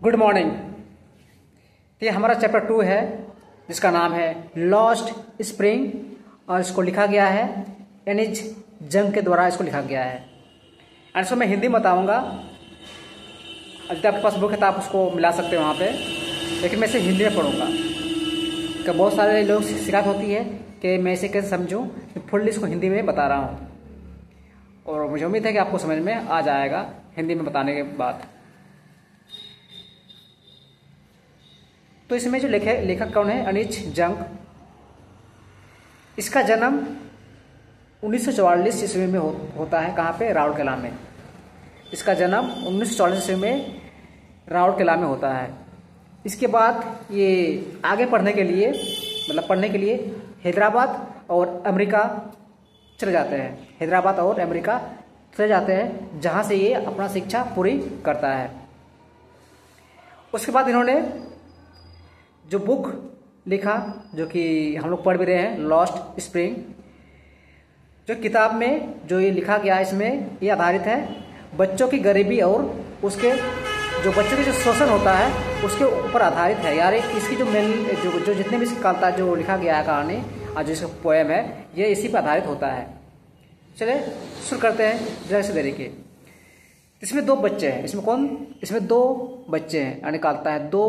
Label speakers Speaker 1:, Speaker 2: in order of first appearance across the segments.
Speaker 1: Good morning. ये हमारा chapter 2 है जिसका नाम है लॉस्ट स्प्रिंग और इसको लिखा गया है एनिज जंग के द्वारा इसको लिखा गया है। एंड इसको मैं हिंदी में बताऊँगा। यदि आपके पास बुक है तो आप उसको मिला सकते हो वहाँ पे, लेकिन मैं इसे हिंदी में पढ़ूँगा। कि बहुत सारे लोग शिकायत होती है कि मैं इसे कैसे समझूँ, फुल्ली इसको हिंदी में बता रहा हूँ और मुझे उम्मीद है कि आपको समझ में आ जाएगा हिंदी में बताने के बाद। तो इसमें जो लेखक कौन है? एनिज जंग। इसका जन्म 1944 ईस्वी में होता है। कहाँ पे? राउरकेला में। इसका जन्म 1944 ईस्वी में राउरकेला में होता है। इसके बाद ये आगे पढ़ने के लिए हैदराबाद और अमेरिका चले जाते हैं। हैदराबाद और अमेरिका चले जाते हैं, जहाँ से ये अपना शिक्षा पूरी करता है। उसके बाद इन्होंने जो बुक लिखा, जो कि हम लोग पढ़ भी रहे हैं, लॉस्ट स्प्रिंग, जो किताब में जो ये लिखा गया है, इसमें ये आधारित है बच्चों की गरीबी और उसके जो बच्चों के जो शोषण होता है उसके ऊपर आधारित है। यार इसकी जो मेन जो जितने भी कालता जो लिखा गया है कहानी और जो इसका पोएम है, ये इसी पर आधारित होता है। चलिए शुरू करते हैं जरा से देरी के। इसमें दो बच्चे हैं। इसमें दो बच्चे हैं, यानी कहता है दो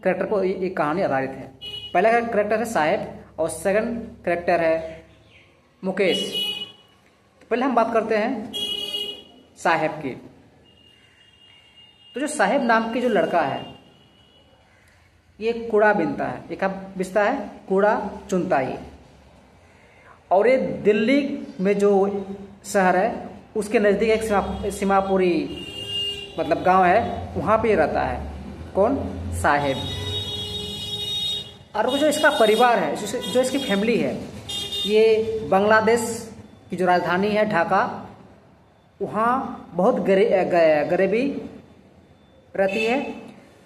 Speaker 1: कैरेक्टर पर एक कहानी आधारित है। पहला कैरेक्टर है साहेब और सेकंड कैरेक्टर है मुकेश। तो पहले हम बात करते हैं साहेब की। तो जो साहेब नाम की जो लड़का है, ये कूड़ा बीनता है। ये क्या बिचता है? कूड़ा चुनता ही। और ये दिल्ली में जो शहर है उसके नज़दीक एक सीमापुरी मतलब गांव है, वहाँ पे रहता है। कौन? साहेब। और वो जो इसका परिवार है, जो इसकी फैमिली है, ये बांग्लादेश की जो राजधानी है ढाका, वहाँ बहुत गरीबी रहती है।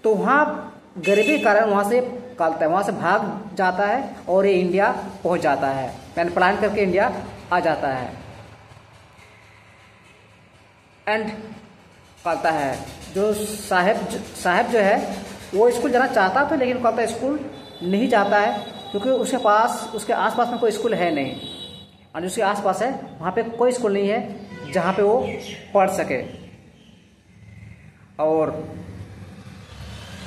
Speaker 1: तो वहाँ गरीबी के कारण वहाँ से भाग जाता है और ये इंडिया पहुँच जाता है, यानी प्लान करके इंडिया आ जाता है। एंड कहता है जो साहेब जो है वो स्कूल जाना चाहता था, लेकिन कहता है स्कूल नहीं जाता है क्योंकि उसके आसपास में कोई स्कूल है नहीं। और उसके आसपास है वहाँ पे कोई स्कूल नहीं है जहाँ पे वो पढ़ सके। और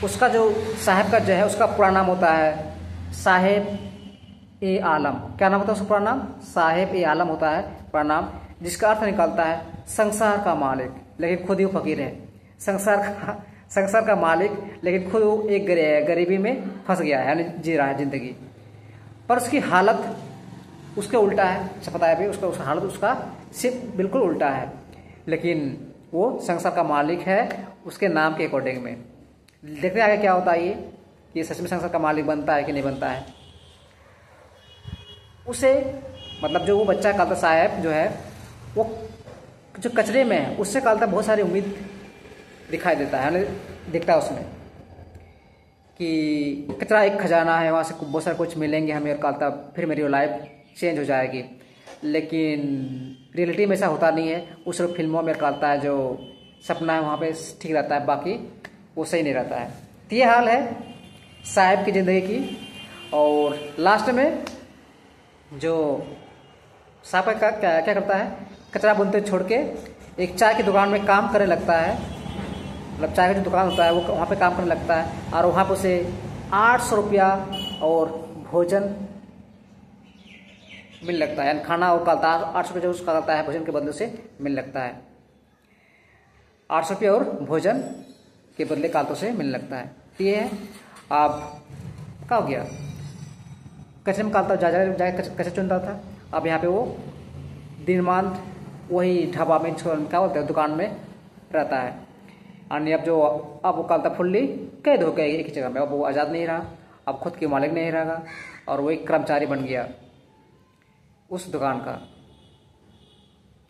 Speaker 1: उसका जो साहेब का जो है उसका पूरा नाम होता है साहेब ए आलम। क्या नाम होता है उसका पूरा नाम? साहेब ए आलम होता है पूरा नाम, जिसका अर्थ निकलता है संसार का मालिक, लेकिन खुद ही फकीर है। संसार का मालिक, लेकिन खुद एक गरीबी में फंस गया है, यानी जी रहा है जिंदगी। पर उसकी हालत उसके उल्टा है। पता है भाई, उसका हालत उसका सिर्फ बिल्कुल उल्टा है, लेकिन वो संसार का मालिक है उसके नाम के अकॉर्डिंग में। देखते आगे क्या होता है ये कि सच में संसार का मालिक बनता है कि नहीं बनता है। उसे मतलब जो वो बच्चा कालता साहेब जो है, वो जो कचरे में है उससे कालता बहुत सारी उम्मीद दिखाई देता है, यानी दिखता है उसमें कि कचरा एक खजाना है, वहाँ से बहुत सारे कुछ मिलेंगे हमें और कालता फिर मेरी लाइफ चेंज हो जाएगी। लेकिन रियलिटी में ऐसा होता नहीं है। उस फिल्मों में कालता है जो सपना है वहाँ पे ठीक रहता है, बाकी वो सही नहीं रहता है। तो ये हाल है साहेब की ज़िंदगी की। और लास्ट में जो साहब का क्या करता है, कचरा बुनते छोड़ के एक चाय की दुकान में काम करने लगता है। मतलब चाय का जो दुकान होता है वो वहाँ पे काम करने लगता है, और वहाँ पे उसे 800 रुपया और भोजन मिल लगता है, यानी खाना और कालता 800 रुपये जो उसका करता है भोजन के बदले से मिल लगता है। 800 रुपये और भोजन के बदले कालतों से मिलने लगता है। तो ये है। अब क्या हो गया, कचरे में कालता जाके कचरा चुनता था। अब यहाँ पे वो दिनमान वही ढाबा में क्या बोलते हैं दुकान में रहता है। और अब वो कालता फुल्ली कैद हो गया एक ही जगह में। अब वो आज़ाद नहीं रहा, अब खुद के मालिक नहीं रहा, और वो एक कर्मचारी बन गया उस दुकान का।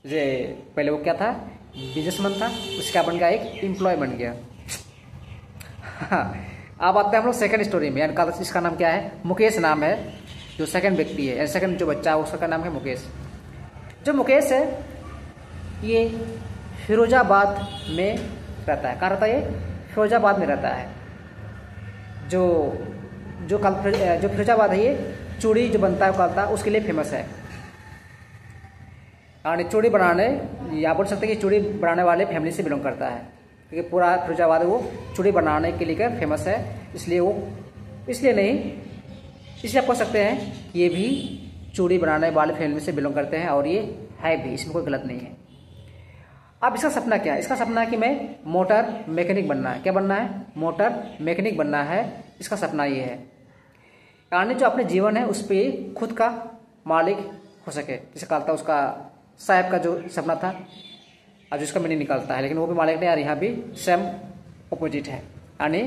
Speaker 1: जे पहले वो क्या था? बिजनेसमैन था, उसका बन गया एक एम्प्लॉय बन गया। अब आते हैं हम लोग सेकंड स्टोरी में। यानी इसका नाम क्या है? मुकेश नाम है जो सेकंड व्यक्ति है, सेकंड जो बच्चा है उसका नाम है मुकेश। जो मुकेश है ये फिरोजाबाद में रहता है। कहाँ रहता है ये? फिरोजाबाद में रहता है। जो जो फिरोजाबाद है, ये चूड़ी जो बनता है कालता उसके लिए फेमस है। यानी चूड़ी बनाने, या बोल सकते हैं कि चूड़ी बनाने वाले फैमिली से बिलोंग करता है, क्योंकि पूरा फिरोजाबाद वो चूड़ी बनाने के लिए फेमस है। इसलिए आप कह सकते हैं कि ये भी चूड़ी बनाने वाले फैमिली से बिलोंग करते हैं, और ये है भी, इसमें कोई गलत नहीं है। अब इसका सपना क्या है? इसका सपना है कि मैं मोटर मैकेनिक बनना है। क्या बनना है? मोटर मैकेनिक बनना है। इसका सपना ये है, यानी जो अपने जीवन है उस पर खुद का मालिक हो सके। जैसे कहता है उसका साहब का जो सपना था, अब जिसका मैंने निकालता है, लेकिन वो भी मालिक नहीं। यार यहाँ भी सेम अपोजिट है, यानी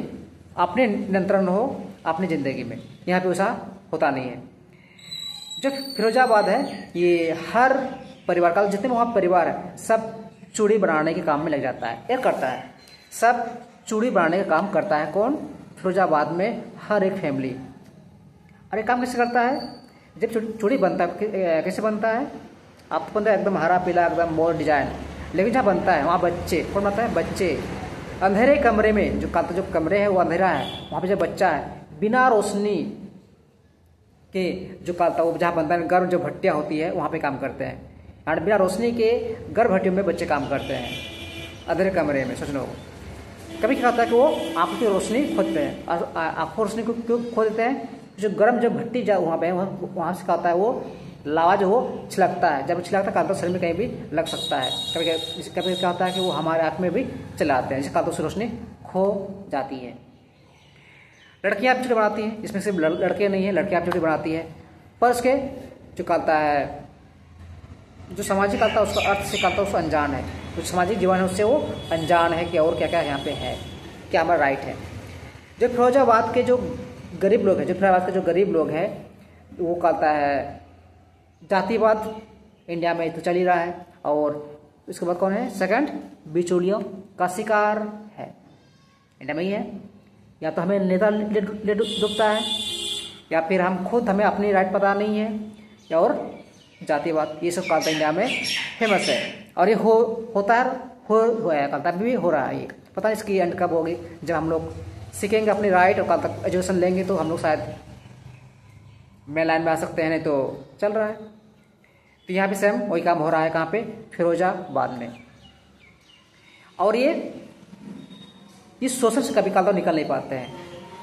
Speaker 1: अपने नियंत्रण हो अपनी ज़िंदगी में, यहाँ पे वैसा होता नहीं है। जो फिरोजाबाद है, ये हर परिवार का, जितने वहाँ परिवार है, सब चूड़ी बनाने के काम में लग जाता है, या करता है। सब चूड़ी बनाने का काम करता है। कौन? फिरोजाबाद में हर एक फैमिली। अरे काम कैसे करता है? जब चूड़ी बनता है, कैसे बनता है? आपको बनता है एकदम हरा पीला, एकदम मोर डिजाइन, लेकिन जहाँ बनता है वहाँ बच्चे, कौन बनता है? बच्चे अंधेरे कमरे में, जो कमरे है वो अंधेरा है, वहाँ पे जो बच्चा है बिना रोशनी के, जो कहता है वो जहाँ बनता है गर्म जो भट्टियाँ होती है वहाँ पे काम करते हैं। यानी बिना रोशनी के गर्म भट्टियों में बच्चे काम करते हैं अंधेरे कमरे में। सोच लो, कभी क्या होता है कि वो आँखों की रोशनी खोदते हैं। आँखों रोशनी को क्यों खो देते हैं? जो गर्म जो भट्टी जा वहाँ पे वहाँ से कहता है वो लावा जो वो छिलकता है। जब छिलकता है तो शरीर में कहीं भी लग सकता है। कभी क्या होता है कि वो हमारे आँख में भी चले आते हैं, जिससे कहता है रोशनी खो जाती है। लड़कियाँ आप चूड़ी बनाती हैं, इसमें सिर्फ लड़के नहीं है, लड़कियाँ आप चूड़ी बनाती है। पर उसके जो कहता है, जो सामाजिक कहता है उसका अर्थ से कहता है उसको अनजान है। जो सामाजिक जीवन है उससे वो अनजान है कि और क्या क्या यहाँ पे है, क्या हमारा राइट है। जो फिरोजाबाद के जो गरीब लोग हैं, वो कहता है जातिवाद इंडिया में तो चल ही रहा है, और इसके बाद कौन है? सेकंड, बिचौलियों का शिकार है, इंडिया में ही है। या तो हमें नेता ले डूबता है, या फिर हमें अपनी राइट पता नहीं है, या और जातिवाद, ये सब कहता इंडिया में फेमस है। और ये होता है, कहता भी हो रहा है। ये पता नहीं इसकी एंड कब होगी। जब हम लोग सीखेंगे अपनी राइट और कल तक एजुकेशन लेंगे तो हम लोग शायद मेन लाइन में आ सकते हैं, नहीं तो चल रहा है। तो यहाँ पे सेम वही काम हो रहा है। कहाँ पे? फिरोजाबाद में। और ये शोषण से कभी काल निकल नहीं पाते हैं।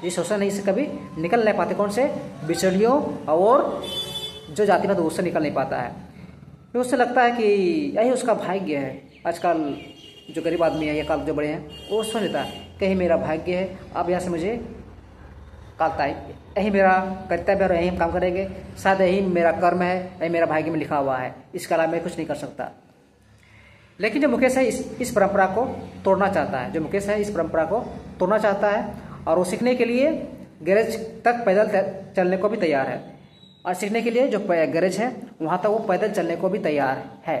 Speaker 1: ये शोषण नहीं से कभी निकल नहीं पाते। कौन से? बिचौलियों और जो जातिवाद, उससे निकल नहीं पाता है। तो उससे लगता है कि यही उसका भाग्य है। आजकल जो गरीब आदमी है या काल जो बड़े हैं, वो सोच लेता है कहीं मेरा भाग्य है, अब यहाँ से मुझे कालता है, यही मेरा कर्तव्य है और यही हम काम करेंगे, शायद यही मेरा कर्म है, यही मेरा भाग्य में लिखा हुआ है, इसके अलावा मैं कुछ नहीं कर सकता। लेकिन जो मुकेश है इस परंपरा को तोड़ना चाहता है। जो मुकेश है इस परंपरा को तोड़ना चाहता है, और वो सीखने के लिए गैरेज तक पैदल चलने को भी तैयार है। और सीखने के लिए जो गैरेज है वहाँ तक वो पैदल चलने को भी तैयार है।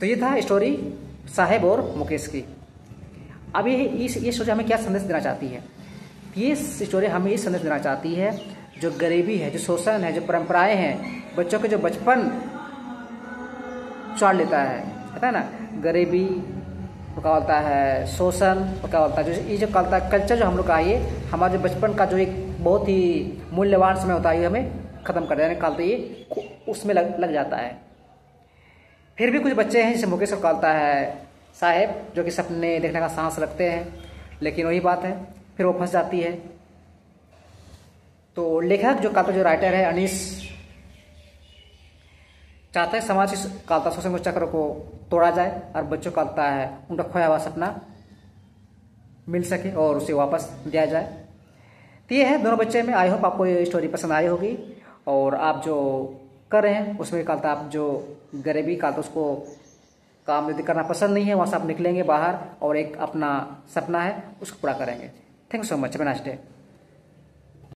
Speaker 1: तो ये था स्टोरी साहेब और मुकेश की। अब ये स्टोरी हमें क्या संदेश देना चाहती है? ये स्टोरी हमें ये संदेश देना चाहती है, जो गरीबी है, जो शोषण है, जो परंपराएं हैं, बच्चों के जो बचपन चाट लेता है, पता है ना, गरीबी तो क्या बोलता है, शोषण तो क्या बोलता है, जो ये जो कहता है कल्चर जो हम लोग का, ये हमारे जो बचपन का जो एक बहुत ही मूल्यवान समय होता है, ये हमें ख़त्म कर देना कहते ये उसमें लग जाता है। फिर भी कुछ बच्चे हैं जैसे मुकेश को कहता है साहेब, जो कि सपने देखने का साहस रखते हैं, लेकिन वही बात है फिर वो फंस जाती है। तो लेखक जो कहता, जो राइटर है अनीश, चाहता है समाज इस कालता शोषण चक्र को तोड़ा जाए और बच्चों का कहता है उनका खोया हुआ सपना मिल सके और उसे वापस दिया जाए। तो ये है दोनों बच्चे में। आई होप आपको ये स्टोरी पसंद आई होगी, और आप जो कर रहे हैं उसमें कहता आप जो गरीबी कहता उसको काम यदि करना पसंद नहीं है, वहाँ से आप निकलेंगे बाहर और एक अपना सपना है उसको पूरा करेंगे। Thank you so much. Have a nice day.